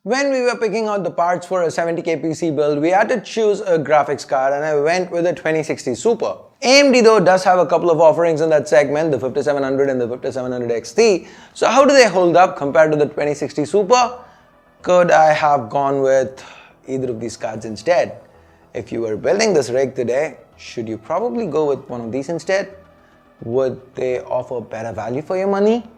When we were picking out the parts for a 70k PC build, we had to choose a graphics card and I went with a 2060 Super. AMD though does have a couple of offerings in that segment, the 5700 and the 5700 XT. So how do they hold up compared to the 2060 Super? Could I have gone with either of these cards instead? If you were building this rig today, should you probably go with one of these instead? Would they offer better value for your money?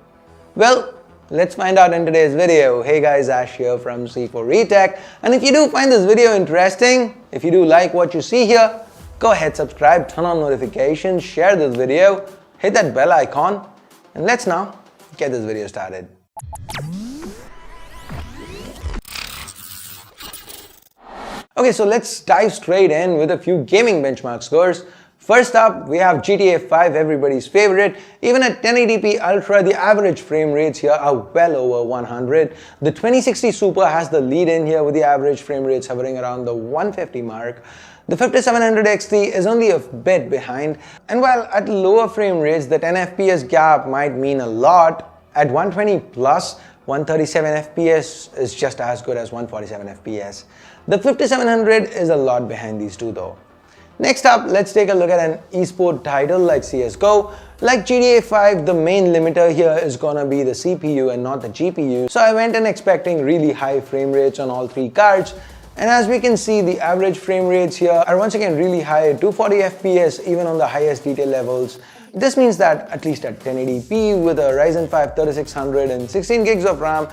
Well, let's find out in today's video. Hey guys, Ash here from C4eTech, and if you do find this video interesting, if you do like what you see here, go ahead, subscribe, turn on notifications, share this video, hit that bell icon, and let's now get this video started. Okay, so let's dive straight in with a few gaming benchmark scores. First up, we have GTA 5, everybody's favorite. Even at 1080p Ultra, the average frame rates here are well over 100. The 2060 Super has the lead in here with the average frame rates hovering around the 150 mark. The 5700 XT is only a bit behind. And while at lower frame rates, the 10 FPS gap might mean a lot, at 120 plus, 137 FPS is just as good as 147 FPS. The 5700 is a lot behind these two though. Next up, let's take a look at an esport title like CSGO. Like GTA 5, the main limiter here is gonna be the CPU and not the GPU. So I went in expecting really high frame rates on all three cards. And as we can see, the average frame rates here are once again really high, 240 FPS even on the highest detail levels. This means that at least at 1080p with a Ryzen 5 3600 and 16 gigs of RAM,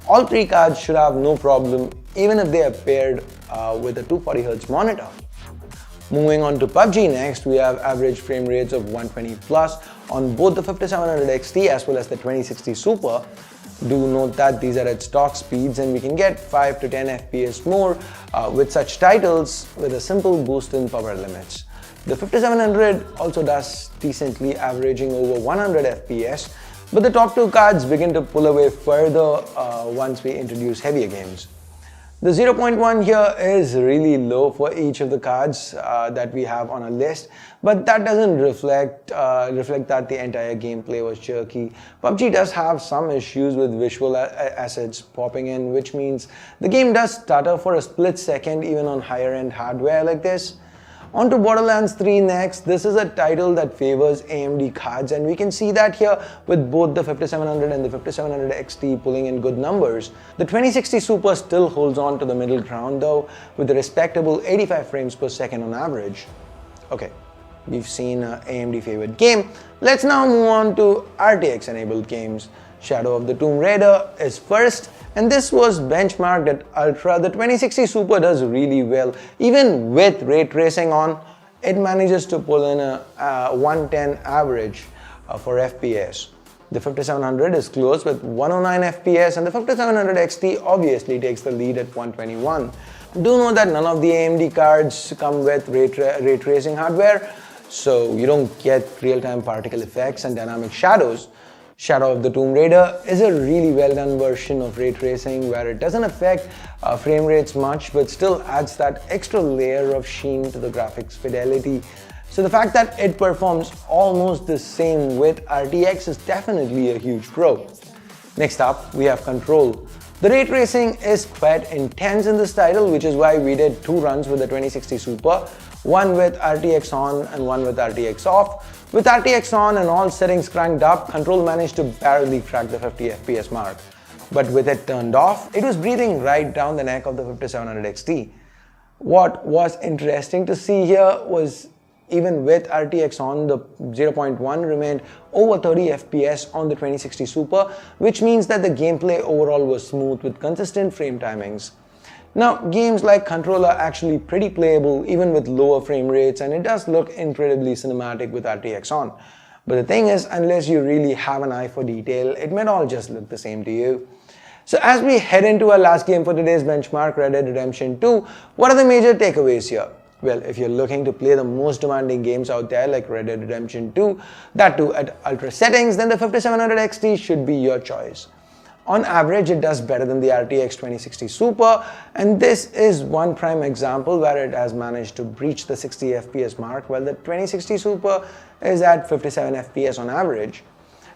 all three cards should have no problem even if they are paired with a 240Hz monitor. Moving on to PUBG next, we have average frame rates of 120 plus on both the 5700 XT as well as the 2060 Super. Do note that these are at stock speeds and we can get 5 to 10 FPS more with such titles with a simple boost in power limits. The 5700 also does decently, averaging over 100 FPS, but the top two cards begin to pull away further once we introduce heavier games. The 0.1 here is really low for each of the cards that we have on our list, but that doesn't reflect that the entire gameplay was jerky. PUBG does have some issues with visual assets popping in, which means the game does stutter for a split second even on higher end hardware like this. On to Borderlands 3 next. This is a title that favors AMD cards and we can see that here with both the 5700 and the 5700 XT pulling in good numbers. The 2060 Super still holds on to the middle ground though with a respectable 85 frames per second on average. Okay, we've seen an AMD favored game. Let's now move on to RTX enabled games. Shadow of the Tomb Raider is first, and this was benchmarked at Ultra. The 2060 Super does really well. Even with ray tracing on, it manages to pull in a 110 average for FPS. The 5700 is close with 109 FPS and the 5700 XT obviously takes the lead at 121. Do know that none of the AMD cards come with ray tracing hardware, so you don't get real-time particle effects and dynamic shadows. Shadow of the Tomb Raider is a really well done version of ray tracing where it doesn't affect frame rates much but still adds that extra layer of sheen to the graphics fidelity. So the fact that it performs almost the same with RTX is definitely a huge pro. Next up, we have Control. The ray tracing is quite intense in this title, which is why we did two runs with the 2060 Super, one with RTX on and one with RTX off. With RTX on and all settings cranked up, Control managed to barely crack the 50 FPS mark. But with it turned off, it was breathing right down the neck of the 5700 XT. What was interesting to see here was even with RTX on, the 0.1 remained over 30 FPS on the 2060 Super, which means that the gameplay overall was smooth with consistent frame timings. Now, games like Control are actually pretty playable even with lower frame rates and it does look incredibly cinematic with RTX on. But the thing is, unless you really have an eye for detail, it might all just look the same to you. So as we head into our last game for today's benchmark, Red Dead Redemption 2, what are the major takeaways here? Well, if you're looking to play the most demanding games out there like Red Dead Redemption 2, that too at ultra settings, then the 5700 XT should be your choice. On average, it does better than the RTX 2060 Super, and this is one prime example where it has managed to breach the 60 FPS mark while the 2060 Super is at 57 FPS on average.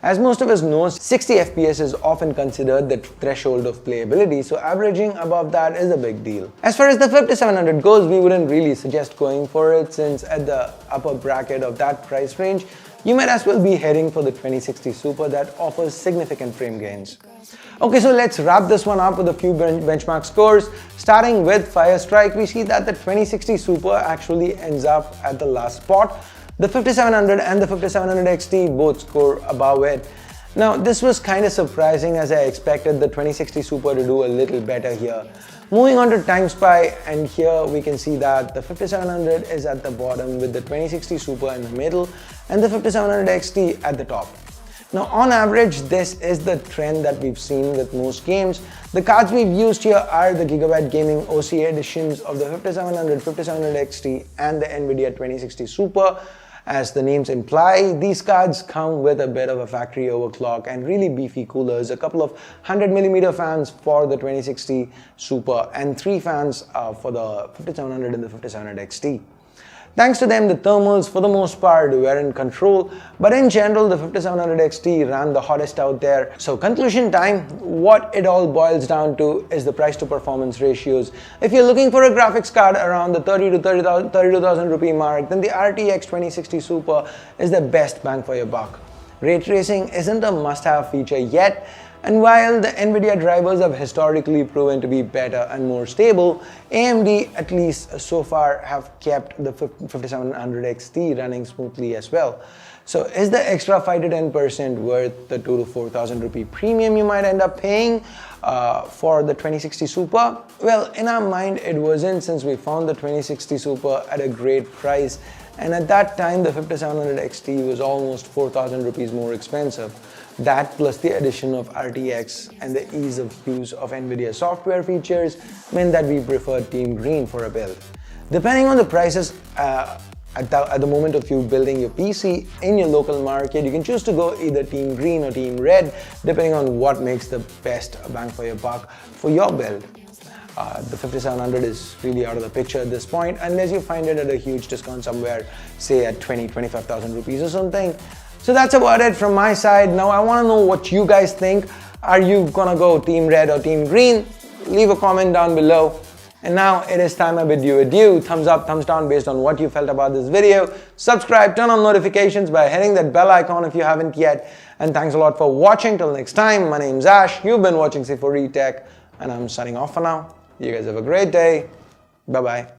As most of us know, 60 FPS is often considered the threshold of playability, so averaging above that is a big deal. As far as the 5700 goes, we wouldn't really suggest going for it, since at the upper bracket of that price range, you might as well be heading for the 2060 Super that offers significant frame gains. Okay, so let's wrap this one up with a few benchmark scores. Starting with Firestrike, we see that the 2060 Super actually ends up at the last spot. The 5700 and the 5700 XT both score above it. Now, this was kind of surprising, as I expected the 2060 Super to do a little better here. Moving on to TimeSpy, and here we can see that the 5700 is at the bottom with the 2060 Super in the middle and the 5700 XT at the top. Now, on average, this is the trend that we've seen with most games. The cards we've used here are the Gigabyte Gaming OCA editions of the 5700, 5700 XT and the NVIDIA 2060 Super. As the names imply, these cards come with a bit of a factory overclock and really beefy coolers, a couple of 100mm fans for the 2060 Super and 3 fans for the 5700 and the 5700 XT. Thanks to them, the thermals for the most part were in control, but in general the 5700 XT ran the hottest out there. So conclusion time, what it all boils down to is the price to performance ratios. If you're looking for a graphics card around the 32,000 rupee mark, then the RTX 2060 Super is the best bang for your buck. Ray tracing isn't a must-have feature yet, and while the NVIDIA drivers have historically proven to be better and more stable, AMD, at least so far, have kept the 5700 XT running smoothly as well. So is the extra 5 to 10% worth the 2 to 4,000 rupee premium you might end up paying for the 2060 Super? Well, in our mind it wasn't, since we found the 2060 Super at a great price, and at that time the 5700 XT was almost 4,000 rupees more expensive. That plus the addition of RTX and the ease of use of NVIDIA software features meant that we preferred Team Green for a build. Depending on the prices at the moment of you building your PC in your local market, you can choose to go either Team Green or Team Red, depending on what makes the best bang for your buck for your build. The 5700 is really out of the picture at this point, unless you find it at a huge discount somewhere, say at 20,000-25,000 rupees or something. So that's about it from my side. Now I want to know what you guys think. Are you gonna go Team Red or Team Green? Leave a comment down below. And now it is time I bid you adieu. Thumbs up, thumbs down based on what you felt about this video. Subscribe, turn on notifications by hitting that bell icon if you haven't yet. And thanks a lot for watching. Till next time, my name's Ash. You've been watching C4E Tech, and I'm signing off for now. You guys have a great day. Bye-bye.